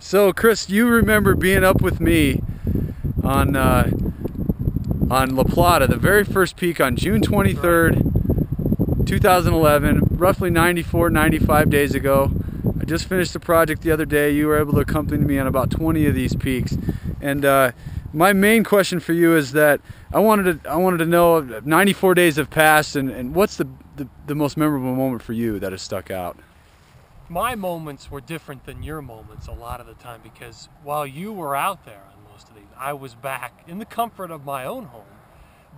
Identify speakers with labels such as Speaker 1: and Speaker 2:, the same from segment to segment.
Speaker 1: So Chris, you remember being up with me on La Plata, the very first peak on June 23rd, 2011, roughly 95 days ago. I just finished the project the other day. You were able to accompany me on about 20 of these peaks. And my main question for you is that I wanted to know, 94 days have passed, and what's the most memorable moment for you that has stuck out?
Speaker 2: My moments were different than your moments a lot of the time, because while you were out there on most of these, I was back in the comfort of my own home,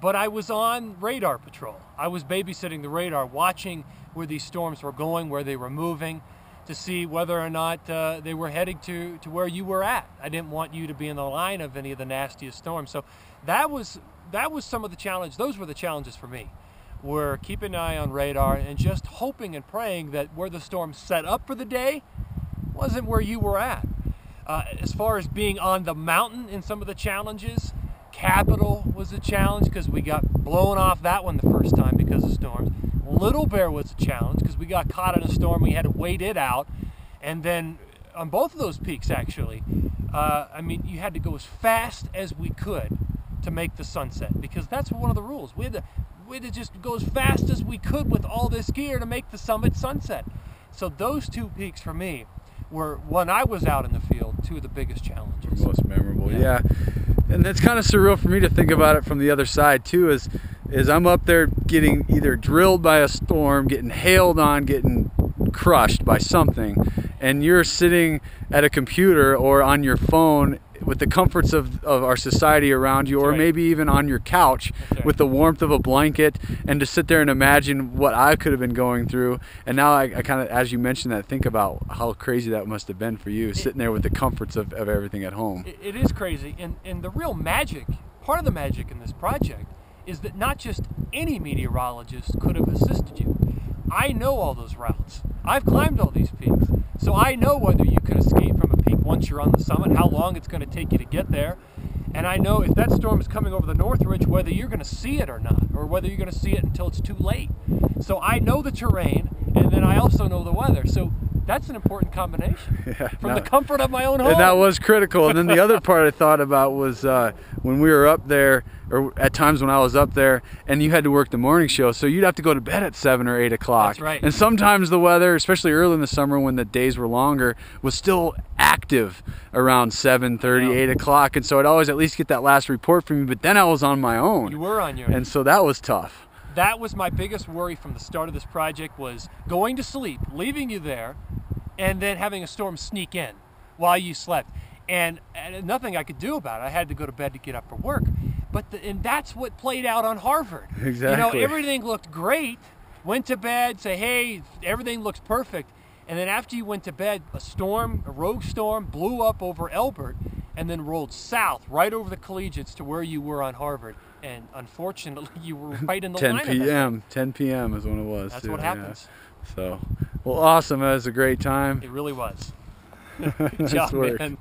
Speaker 2: but I was on radar patrol. I was babysitting the radar, watching where these storms were going, where they were moving, to see whether or not they were heading to where you were at. I didn't want you to be in the line of any of the nastiest storms. So that was some of the challenge. Those were the challenges for me. We're keeping an eye on radar and just hoping and praying that where the storm set up for the day wasn't where you were at. As far as being on the mountain in some of the challenges, Capitol was a challenge because we got blown off that one the first time because of storms. Little Bear was a challenge because we got caught in a storm. We had to wait it out. And then on both of those peaks, actually, I mean, you had to go as fast as we could to make the sunset, because that's one of the rules. We had to just go as fast as we could with all this gear to make the summit sunset. So those two peaks for me were, when I was out in the field, two of the biggest challenges.
Speaker 1: Most memorable, yeah. And it's kind of surreal for me to think about it from the other side too, is I'm up there getting either drilled by a storm, getting hailed on, getting crushed by something, and you're sitting at a computer or on your phone with the comforts of our society around you, or maybe even on your couch with the warmth of a blanket, and to sit there and imagine what I could have been going through. And now I kind of, as you mentioned that, think about how crazy that must have been for you, sitting there with the comforts of everything at home.
Speaker 2: It is crazy, and the real magic, part of the magic in this project, is that not just any meteorologist could have assisted you. I know all those routes. I've climbed all these peaks. So I know whether you can escape from a peak once you're on the summit, how long it's going to take you to get there. And I know if that storm is coming over the North Ridge, whether you're going to see it or not, or whether you're going to see it until it's too late. So I know the terrain, and then I also know the weather. So that's an important combination from the comfort of my own home.
Speaker 1: And that was critical. And then the other part I thought about was when we were up there, or at times when I was up there, and you had to work the morning show, so you'd have to go to bed at 7 or 8 o'clock.
Speaker 2: That's right.
Speaker 1: And sometimes the weather, especially early in the summer when the days were longer, was still active around 7:30, 8 o'clock. And so I'd always at least get that last report from you, but then I was on my own.
Speaker 2: You were on your own.
Speaker 1: And so that was tough.
Speaker 2: That was my biggest worry from the start of this project, was going to sleep, leaving you there, and then having a storm sneak in while you slept. And nothing I could do about it. I had to go to bed to get up for work. And that's what played out on Harvard.
Speaker 1: Exactly.
Speaker 2: You know, everything looked great. Went to bed, say, hey, everything looks perfect. And then after you went to bed, a rogue storm, blew up over Elbert and then rolled south right over the collegiates to where you were on Harvard. And unfortunately, you were right in the line of that.
Speaker 1: 10 p.m. is when it was.
Speaker 2: That's what happens.
Speaker 1: Yeah. So, well, awesome. That was a great time.
Speaker 2: It really was. Good job, man.